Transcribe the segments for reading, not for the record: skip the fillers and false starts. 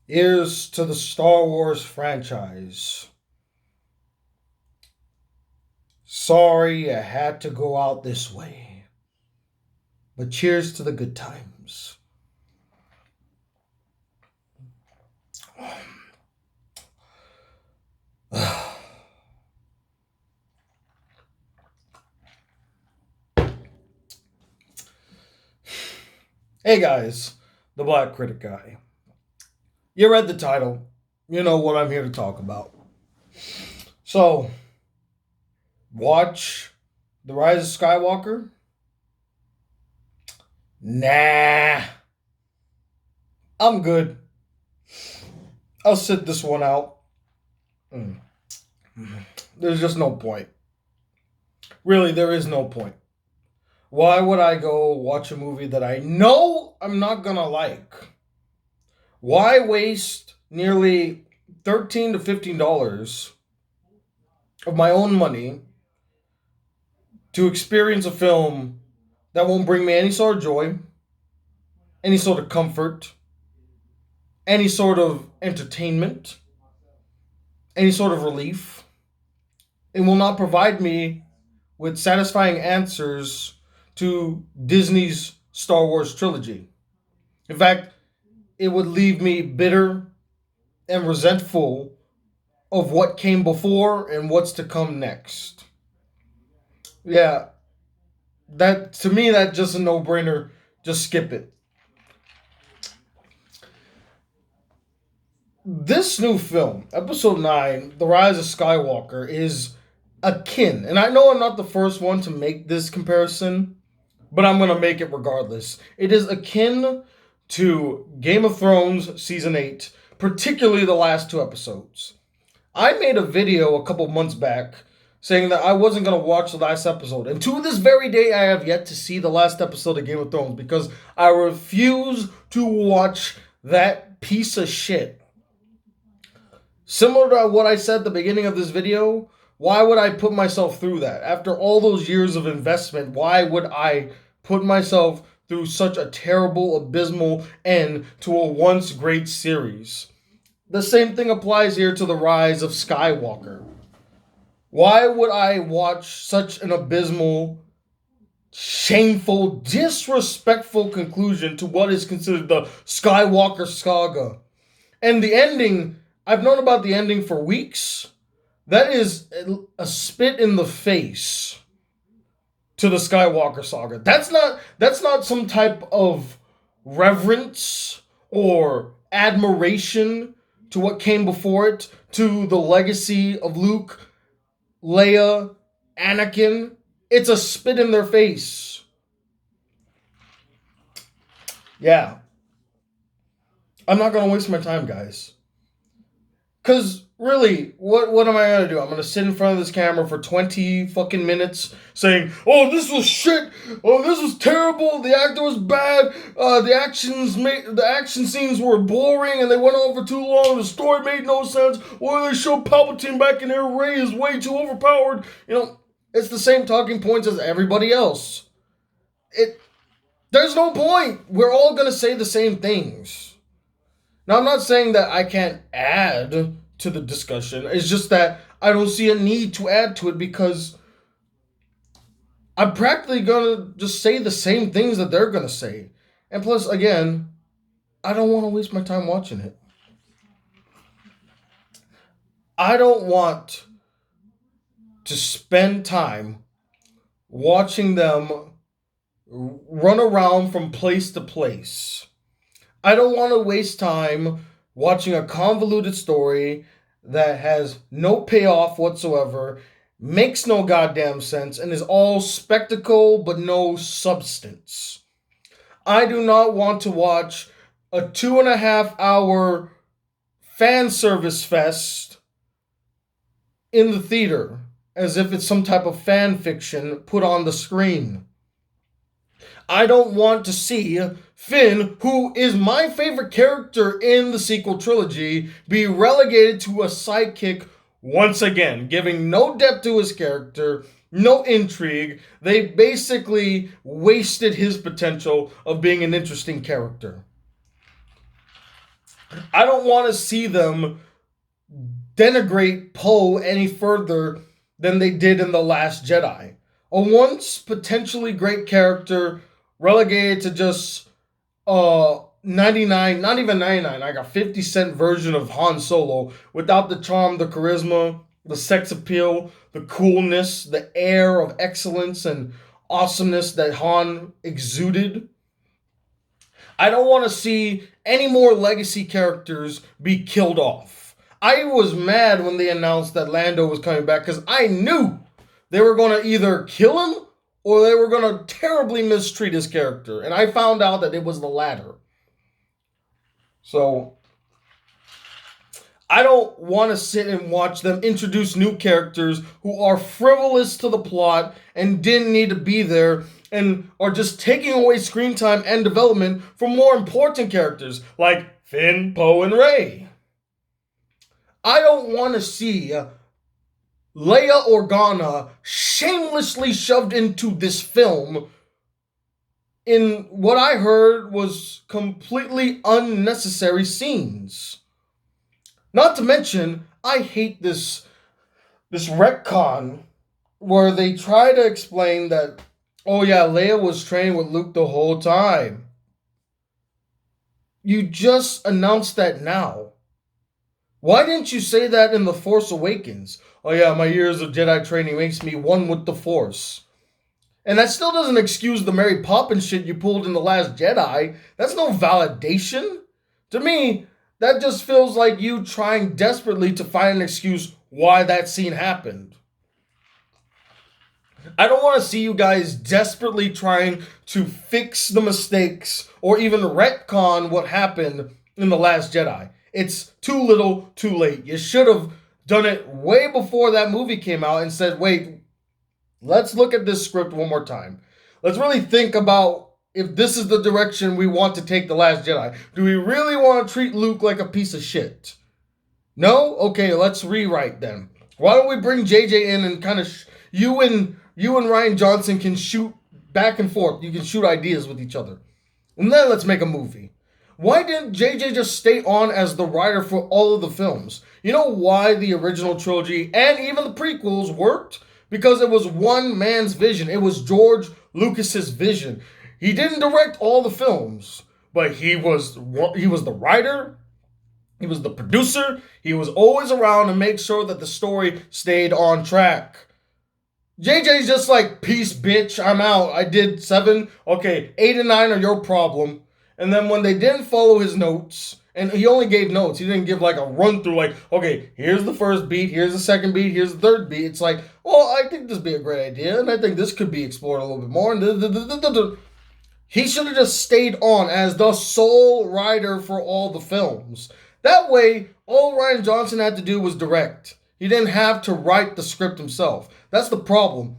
Here's to the Star Wars franchise. Sorry it had to go out this way, but cheers to the good times. Hey guys, the Black Critic Guy. You read the title. You know what I'm here to talk about. So, watch The Rise of Skywalker? Nah. I'm good. I'll sit this one out. Mm. There's just no point. Really, there is no point. Why would I go watch a movie that I know I'm not gonna like? Why waste nearly $13 to $15 of my own money to experience a film that won't bring me any sort of joy, any sort of comfort, any sort of entertainment, any sort of relief? It will not provide me with satisfying answers to Disney's Star Wars trilogy. In fact, it would leave me bitter and resentful of what came before and what's to come next. Yeah, that to me that's just a no-brainer. Just skip it. This new film, Episode 9, The Rise of Skywalker, is akin. And I know I'm not the first one to make this comparison, but I'm going to make it regardless. It is akin to Game of Thrones Season 8, particularly the last two episodes. I made a video a couple months back saying that I wasn't going to watch the last episode. And to this very day, I have yet to see the last episode of Game of Thrones because I refuse to watch that piece of shit. Similar to what I said at the beginning of this video, why would I put myself through that? After all those years of investment, why would I put myself through such a terrible, abysmal end to a once great series? The same thing applies here to The Rise of Skywalker. Why would I watch such an abysmal, shameful, disrespectful conclusion to what is considered the Skywalker saga? And the ending, I've known about the ending for weeks. That is a spit in the face to the Skywalker saga. That's not some type of reverence or admiration to what came before it, to the legacy of Luke, Leia, Anakin. It's a spit in their face. Yeah. I'm not going to waste my time, guys. Because, really, what am I going to do? I'm going to sit in front of this camera for 20 fucking minutes saying, oh, this was shit. Oh, this was terrible. The actor was bad. The action scenes were boring and they went on for too long. The story made no sense. Well, they showed Palpatine back in here. Rey is way too overpowered. It's the same talking points as everybody else. There's no point. We're all going to say the same things. Now, I'm not saying that I can't add to the discussion. It's just that I don't see a need to add to it because I'm practically going to just say the same things that they're going to say. And plus, again, I don't want to waste my time watching it. I don't want to spend time watching them run around from place to place. I don't want to waste time watching a convoluted story that has no payoff whatsoever, makes no goddamn sense, and is all spectacle but no substance. I do not want to watch a 2.5 hour fan service fest in the theater as if it's some type of fan fiction put on the screen. I don't want to see Finn, who is my favorite character in the sequel trilogy, be relegated to a sidekick once again, giving no depth to his character, no intrigue. They basically wasted his potential of being an interesting character. I don't want to see them denigrate Poe any further than they did in The Last Jedi. A once potentially great character relegated to just 99, not even 99, like a 50-cent version of Han Solo without the charm, the charisma, the sex appeal, the coolness, the air of excellence and awesomeness that Han exuded. I don't want to see any more legacy characters be killed off. I was mad when they announced that Lando was coming back because I knew they were going to either kill him or they were going to terribly mistreat his character. And I found out that it was the latter. So I don't want to sit and watch them introduce new characters who are frivolous to the plot and didn't need to be there and are just taking away screen time and development from more important characters like Finn, Poe, and Rey. I don't want to see Leia Organa shamelessly shoved into this film in what I heard was completely unnecessary scenes. Not to mention, I hate this retcon where they try to explain that, oh yeah, Leia was training with Luke the whole time. You just announced that now. Why didn't you say that in The Force Awakens? Oh yeah, my years of Jedi training makes me one with the Force. And that still doesn't excuse the Mary Poppins shit you pulled in The Last Jedi. That's no validation. To me, that just feels like you trying desperately to find an excuse why that scene happened. I don't want to see you guys desperately trying to fix the mistakes or even retcon what happened in The Last Jedi. It's too little, too late. You should have done it way before that movie came out and said, wait, let's look at this script one more time. Let's really think about if this is the direction we want to take The Last Jedi. Do we really want to treat Luke like a piece of shit? No? Okay, let's rewrite then. Why don't we bring JJ in and kind of you and Ryan Johnson can shoot back and forth. You can shoot ideas with each other. And then let's make a movie. Why didn't JJ just stay on as the writer for all of the films? You know why the original trilogy and even the prequels worked? Because it was one man's vision. It was George Lucas's vision. He didn't direct all the films, but he was the writer, he was the producer, he was always around to make sure that the story stayed on track. JJ's just like, peace, bitch, I'm out. I did 7, okay, 8 and 9 are your problem. And then when they didn't follow his notes, and he only gave notes, he didn't give like a run through like, okay, here's the first beat, here's the second beat, here's the third beat. It's like, well, I think this would be a great idea, and I think this could be explored a little bit more. He should have just stayed on as the sole writer for all the films. That way, all Ryan Johnson had to do was direct. He didn't have to write the script himself. That's the problem.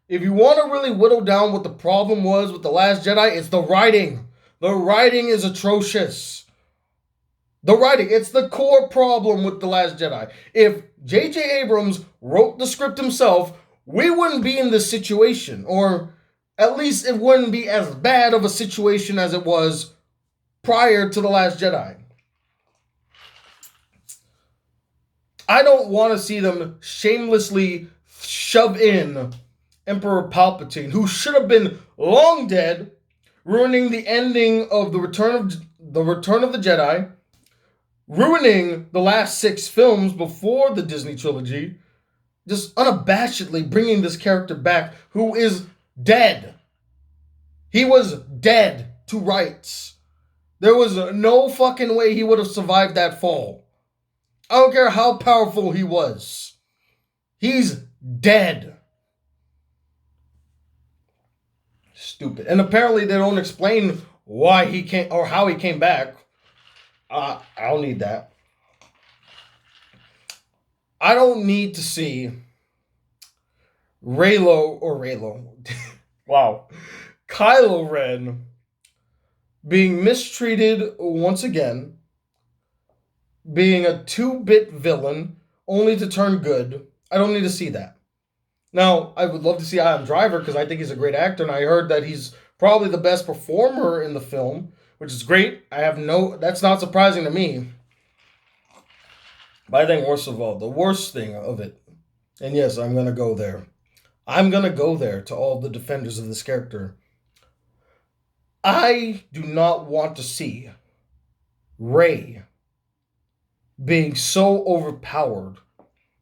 If you want to really whittle down what the problem was with The Last Jedi, it's the writing. The writing is atrocious. The writing, it's the core problem with The Last Jedi. If J.J. Abrams wrote the script himself, we wouldn't be in this situation. Or at least it wouldn't be as bad of a situation as it was prior to The Last Jedi. I don't want to see them shamelessly shove in Emperor Palpatine, who should have been long dead, ruining the ending of the Return of the Jedi, ruining the last 6 films before the Disney trilogy, just unabashedly bringing this character back who is dead. He was dead to rights. There was no fucking way he would have survived that fall. I don't care how powerful he was. He's dead. Stupid. And apparently they don't explain why he came or how he came back. I don't need that. I don't need to see Raylo. Wow. Kylo Ren being mistreated once again, being a 2-bit villain, only to turn good. I don't need to see that. Now, I would love to see Adam Driver because I think he's a great actor, and I heard that he's probably the best performer in the film, which is great. That's not surprising to me. But I think worst of all, the worst thing of it, and yes, I'm gonna go there. I'm gonna go there to all the defenders of this character. I do not want to see Rey being so overpowered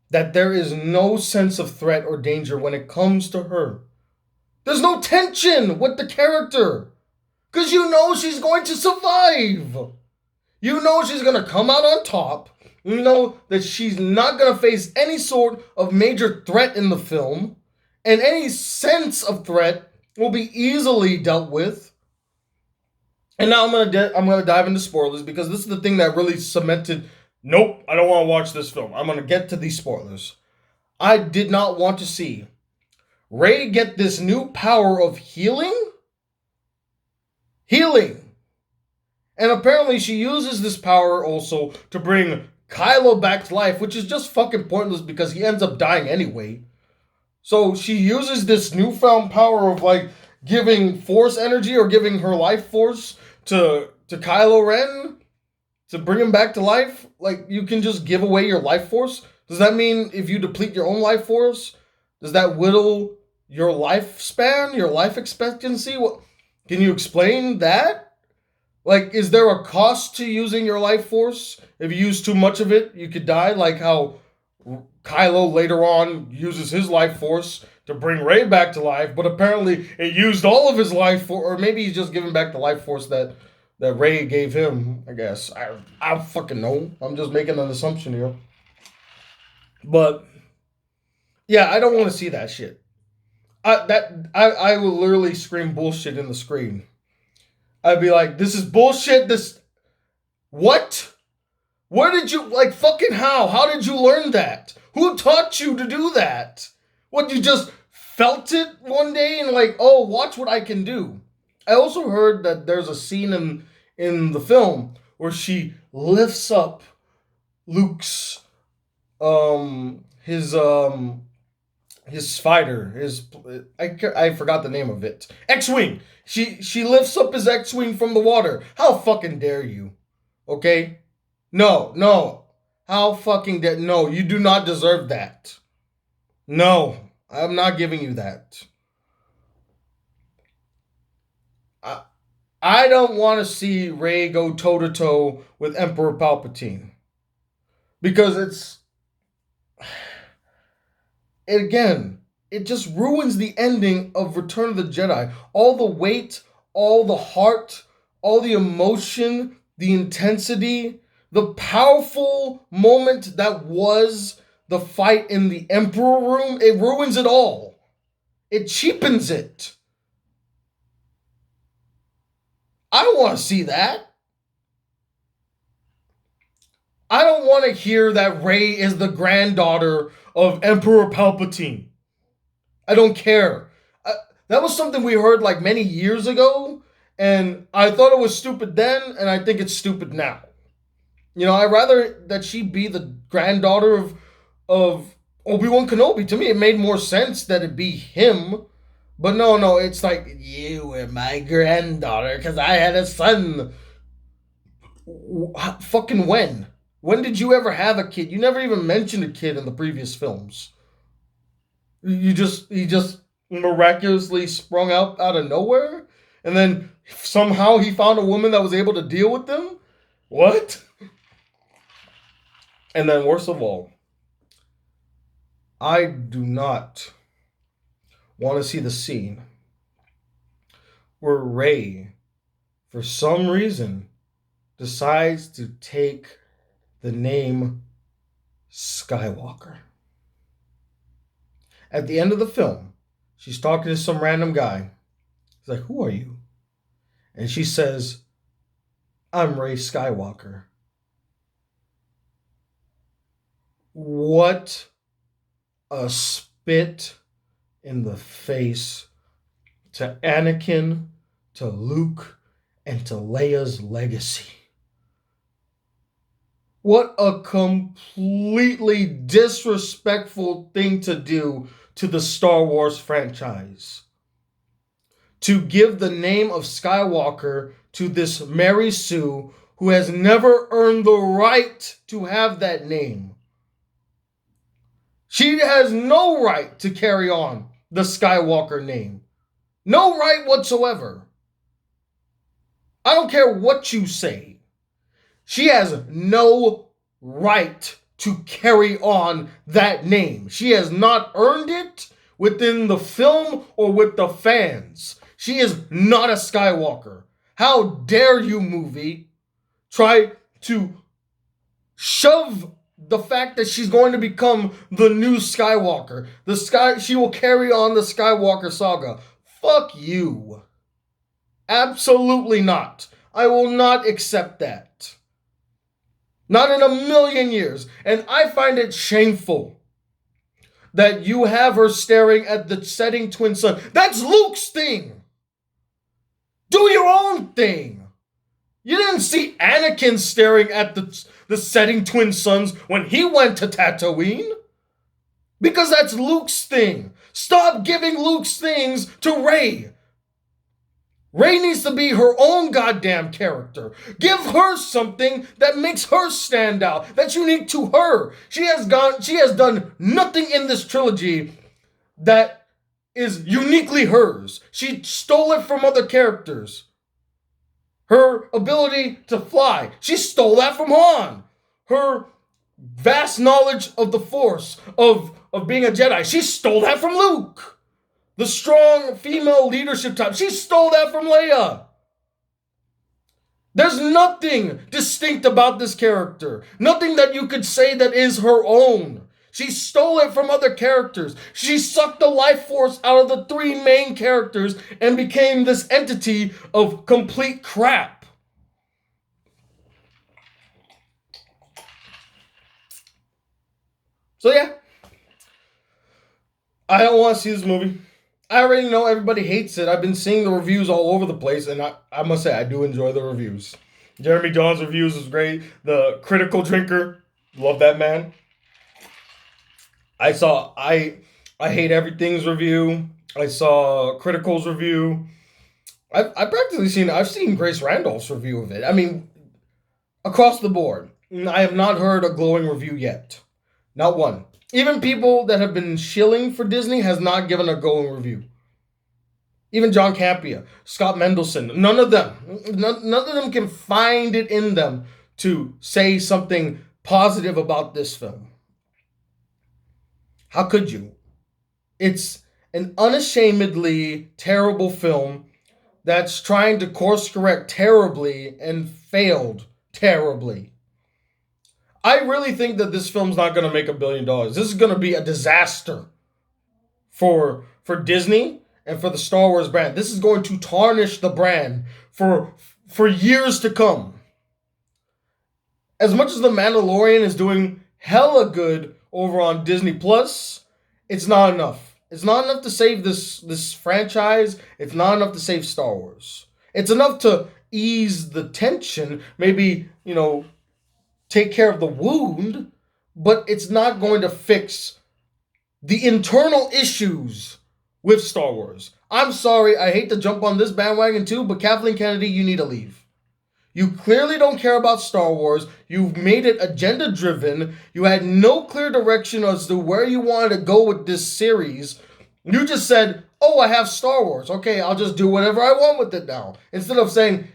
that there is no sense of threat or danger when it comes to her. There's no tension with the character. Because you know she's going to survive. You know she's going to come out on top. You know that she's not going to face any sort of major threat in the film. And any sense of threat will be easily dealt with. And now I'm gonna dive into spoilers because this is the thing that really cemented. Nope, I don't want to watch this film. I'm gonna get to these spoilers. I did not want to see Rey get this new power of healing. And apparently she uses this power also to bring Kylo back to life, which is just fucking pointless because he ends up dying anyway. So she uses this newfound power of like giving force energy or giving her life force to Kylo Ren to bring him back to life. Like, you can just give away your life force. Does that mean if you deplete your own life force, does that whittle your lifespan, your life expectancy? What, can you explain that? Like, is there a cost to using your life force? If you use too much of it, you could die, like how Kylo later on uses his life force to bring Rey back to life, but apparently it used all of his life force, or maybe he's just giving back the life force that Rey gave him, I guess. I fucking know. I'm just making an assumption here. But yeah, I don't want to see that shit. I will literally scream bullshit in the screen. I'd be like, this is bullshit. This what? Where did you like fucking how? How did you learn that? Who taught you to do that? What, you just felt it one day and like, oh, watch what I can do. I also heard that there's a scene in the film where she lifts up Luke's his fighter, I forgot the name of it. X-Wing. She lifts up his X-Wing from the water. How fucking dare you? Okay? No. How fucking dare... No, you do not deserve that. No, I'm not giving you that. I don't want to see Rey go toe-to-toe with Emperor Palpatine. Because it just ruins the ending of Return of the Jedi. All the weight, all the heart, all the emotion, the intensity, the powerful moment that was the fight in the Emperor room, it ruins it all. It cheapens it. I don't want to see that. I don't want to hear that Rey is the granddaughter of Emperor Palpatine. I don't care. That was something we heard like many years ago, and I thought it was stupid then, and I think it's stupid now. You know, I'd rather that she be the granddaughter of Obi-Wan Kenobi. To me, it made more sense that it be him. But no, it's like, you were my granddaughter because I had a son. Fucking when? When did you ever have a kid? You never even mentioned a kid in the previous films. He just miraculously sprung out of nowhere, and then somehow he found a woman that was able to deal with them. What? And then worst of all, I do not want to see the scene where Rey, for some reason, decides to take the name Skywalker. At the end of the film, she's talking to some random guy. He's like, who are you? And she says, I'm Rey Skywalker. What a spit in the face to Anakin, to Luke, and to Leia's legacy. What a completely disrespectful thing to do to the Star Wars franchise. To give the name of Skywalker to this Mary Sue who has never earned the right to have that name. She has no right to carry on the Skywalker name. No right whatsoever. I don't care what you say. She has no right to carry on that name. She has not earned it within the film or with the fans. She is not a Skywalker. How dare you, movie, try to shove the fact that she's going to become the new Skywalker. She will carry on the Skywalker saga. Fuck you. Absolutely not. I will not accept that. Not in a million years. And I find it shameful that you have her staring at the setting twin sun. That's Luke's thing. Do your own thing. You didn't see Anakin staring at the setting twin suns when he went to Tatooine. Because that's Luke's thing. Stop giving Luke's things to Rey. Rey needs to be her own goddamn character. Give her something that makes her stand out, that's unique to her. She has done nothing in this trilogy that is uniquely hers. She stole it from other characters. Her ability to fly, she stole that from Han. Her vast knowledge of the Force, of being a Jedi, she stole that from Luke. The strong female leadership type, she stole that from Leia. There's nothing distinct about this character. Nothing that you could say that is her own. She stole it from other characters. She sucked the life force out of the three main characters and became this entity of complete crap. So yeah, I don't want to see this movie. I already know everybody hates it. I've been seeing the reviews all over the place, and I must say, I do enjoy the reviews. Jeremy John's reviews is great. The Critical Drinker, love that man. I Hate Everything's review. I saw Critical's review. I've seen Grace Randolph's review of it. I mean, across the board. I have not heard a glowing review yet. Not one. Even people that have been shilling for Disney has not given a glowing review. Even John Campea, Scott Mendelson, none of them can find it in them to say something positive about this film. How could you? It's an unashamedly terrible film that's trying to course correct terribly and failed terribly. I really think that this film's not going to make $1 billion. This is going to be a disaster for Disney and for the Star Wars brand. This is going to tarnish the brand for years to come. As much as The Mandalorian is doing hella good over on Disney Plus, it's not enough. It's not enough to save this franchise. It's not enough to save Star Wars. It's enough to ease the tension, maybe, take care of the wound, but it's not going to fix the internal issues with Star Wars. I'm sorry, I hate to jump on this bandwagon too, but Kathleen Kennedy, you need to leave. You clearly don't care about Star Wars. You've made it agenda-driven. You had no clear direction as to where you wanted to go with this series. You just said, oh, I have Star Wars. Okay, I'll just do whatever I want with it now. Instead of saying,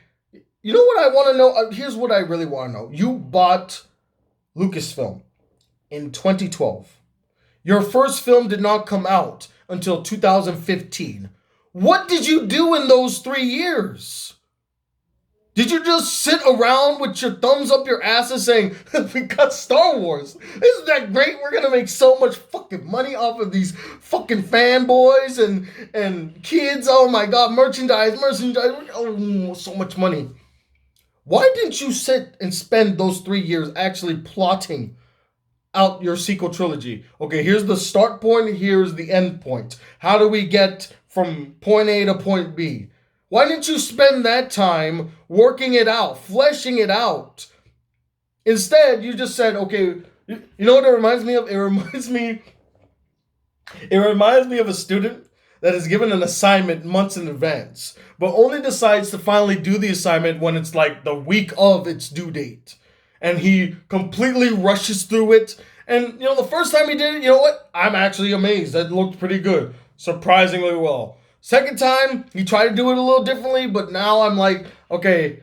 you know what I want to know? Here's what I really want to know. You bought Lucasfilm in 2012. Your first film did not come out until 2015. What did you do in those 3 years? Did you just sit around with your thumbs up your asses saying, we got Star Wars? Isn't that great? We're going to make so much fucking money off of these fucking fanboys and kids. Oh my God, merchandise. Oh, so much money. Why didn't you sit and spend those 3 years actually plotting out your sequel trilogy? Okay, here's the start point. Here's the end point. How do we get from point A to point B? Why didn't you spend that time working it out, fleshing it out? Instead, you just said, okay, you know what it reminds me of? It reminds me of a student that is given an assignment months in advance, but only decides to finally do the assignment when it's like the week of its due date. And he completely rushes through it. And, the first time he did it, you know what? I'm actually amazed. That looked pretty good. Surprisingly well. Second time, he tried to do it a little differently, but now I'm like, okay,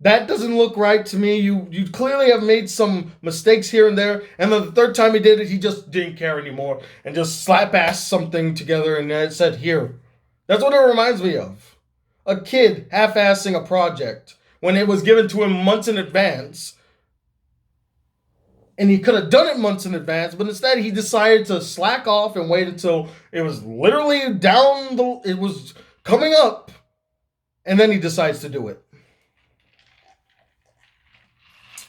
that doesn't look right to me. You clearly have made some mistakes here and there. And then the third time he did it, he just didn't care anymore and just slap-assed something together and it said, here. That's what it reminds me of. A kid half-assing a project when it was given to him months in advance. And he could have done it months in advance, but instead he decided to slack off and wait until it was literally it was coming up. And then he decides to do it.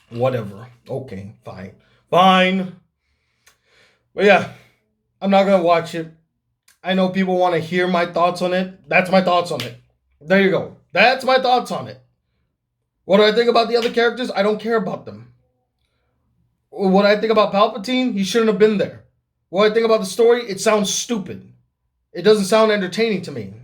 Whatever. Okay, fine. Fine. But yeah, I'm not going to watch it. I know people want to hear my thoughts on it. That's my thoughts on it. There you go. That's my thoughts on it. What do I think about the other characters? I don't care about them. What I think about Palpatine? He shouldn't have been there. What I think about the story? It sounds stupid. It doesn't sound entertaining to me.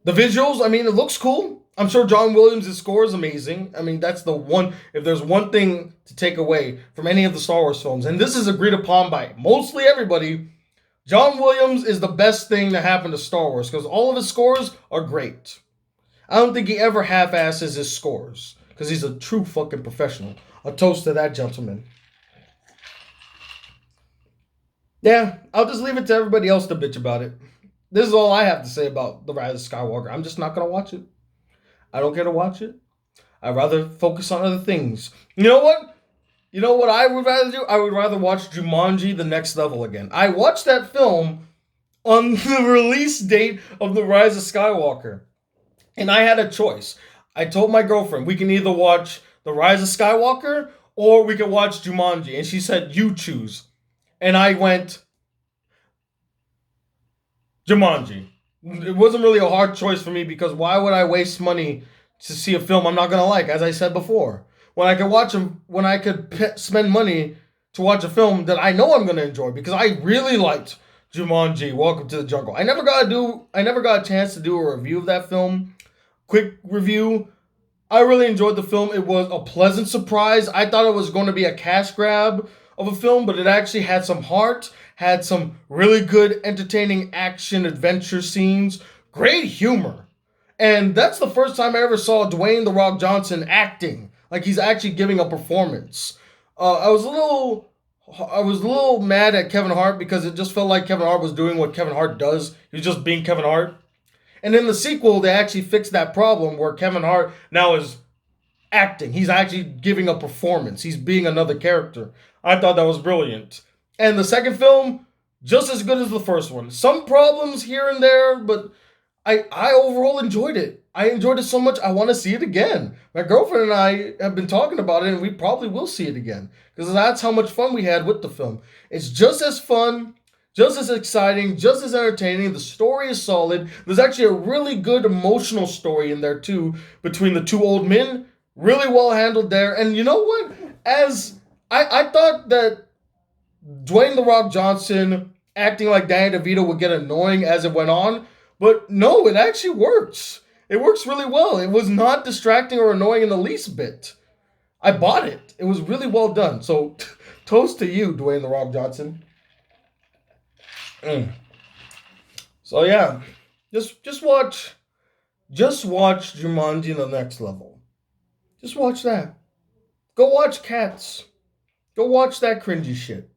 The visuals, I mean, it looks cool. I'm sure John Williams' score is amazing. I mean, that's the one, if there's one thing to take away from any of the Star Wars films, and this is agreed upon by mostly everybody, John Williams is the best thing to happen to Star Wars because all of his scores are great. I don't think he ever half-asses his scores because he's a true fucking professional. A toast to that gentleman. Yeah, I'll just leave it to everybody else to bitch about it. This is all I have to say about The Rise of Skywalker. I'm just not going to watch it. I don't care to watch it. I'd rather focus on other things. You know what? You know what I would rather do? I would rather watch Jumanji: The Next Level again. I watched that film on the release date of The Rise of Skywalker. And I had a choice. I told my girlfriend, we can either watch The Rise of Skywalker or we can watch Jumanji. And she said, you choose. And I went, Jumanji. It wasn't really a hard choice for me because why would I waste money to see a film I'm not going to like, as I said before? When I could spend money to watch a film that I know I'm going to enjoy because I really liked Jumanji, Welcome to the Jungle. I never got a chance to do a review of that film. Quick review. I really enjoyed the film. It was a pleasant surprise. I thought it was going to be a cash grab of a film, but it actually had some heart, had some really good, entertaining action adventure scenes, great humor. And that's the first time I ever saw Dwayne "The Rock" Johnson acting. Like he's actually giving a performance. I was a little mad at Kevin Hart because it just felt like Kevin Hart was doing what Kevin Hart does. He was just being Kevin Hart. And in the sequel, they actually fixed that problem where Kevin Hart now is acting. He's actually giving a performance. He's being another character. I thought that was brilliant. And the second film, just as good as the first one. Some problems here and there, but I overall enjoyed it. I enjoyed it so much, I want to see it again. My girlfriend and I have been talking about it, and we probably will see it again. Because that's how much fun we had with the film. It's just as fun, just as exciting, just as entertaining. The story is solid. There's actually a really good emotional story in there, too, between the two old men. Really well handled there. And you know what? I thought that Dwayne "The Rock" Johnson acting like Danny DeVito would get annoying as it went on. But no, it actually works. It works really well. It was not distracting or annoying in the least bit. I bought it. It was really well done. So, toast to you, Dwayne "The Rock" Johnson. So yeah, just watch Jumanji: The Next Level. Just watch that. Go watch Cats. Go watch that cringy shit.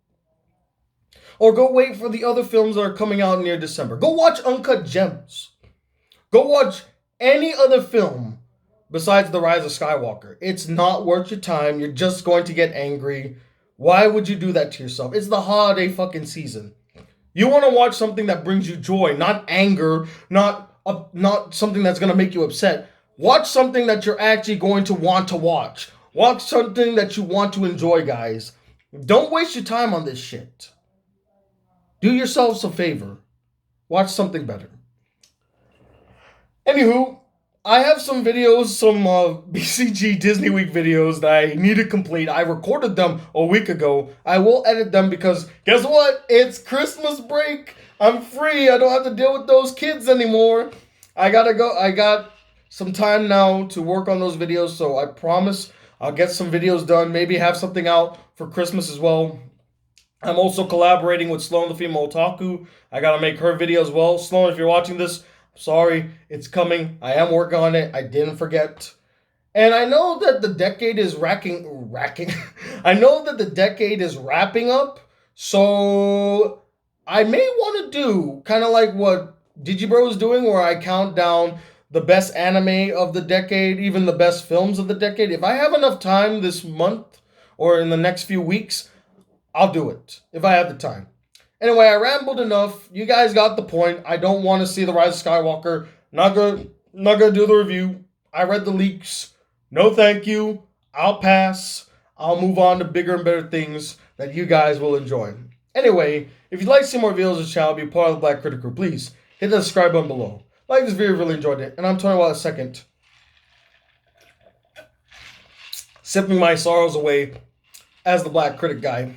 Or go wait for the other films that are coming out near December. Go watch Uncut Gems. Go watch any other film besides The Rise of Skywalker. It's not worth your time. You're just going to get angry. Why would you do that to yourself? It's the holiday fucking season. You want to watch something that brings you joy, not anger, not something that's going to make you upset. Watch something that you're actually going to want to watch. Watch something that you want to enjoy, guys. Don't waste your time on this shit. Do yourselves a favor. Watch something better. Anywho, I have some videos, some BCG Disney Week videos that I need to complete. I recorded them a week ago. I will edit them because guess what? It's Christmas break. I'm free. I don't have to deal with those kids anymore. I gotta go. I got some time now to work on those videos, so I promise I'll get some videos done. Maybe have something out for Christmas as well. I'm also collaborating with Sloan the Female Otaku. I gotta make her video as well. Sloan, if you're watching this, sorry, it's coming. I am working on it. I didn't forget. And I know that the decade is racking. I know that the decade is wrapping up. So I may want to do kind of like what Digibro is doing, where I count down the best anime of the decade, even the best films of the decade. If I have enough time this month or in the next few weeks, I'll do it if I have the time. Anyway, I rambled enough. You guys got the point. I don't want to see The Rise of Skywalker. Not gonna do the review. I read the leaks. No thank you. I'll pass. I'll move on to bigger and better things that you guys will enjoy. Anyway, if you'd like to see more videos of this channel, be part of the Black Critic Group, please hit the subscribe button below. Like this video, really enjoyed it. And I'm Tony Watt II. Sipping my sorrows away as the Black Critic Guy.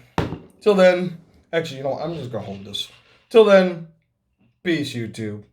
Till then, actually, you know what? I'm just going to hold this. Till then, peace, YouTube.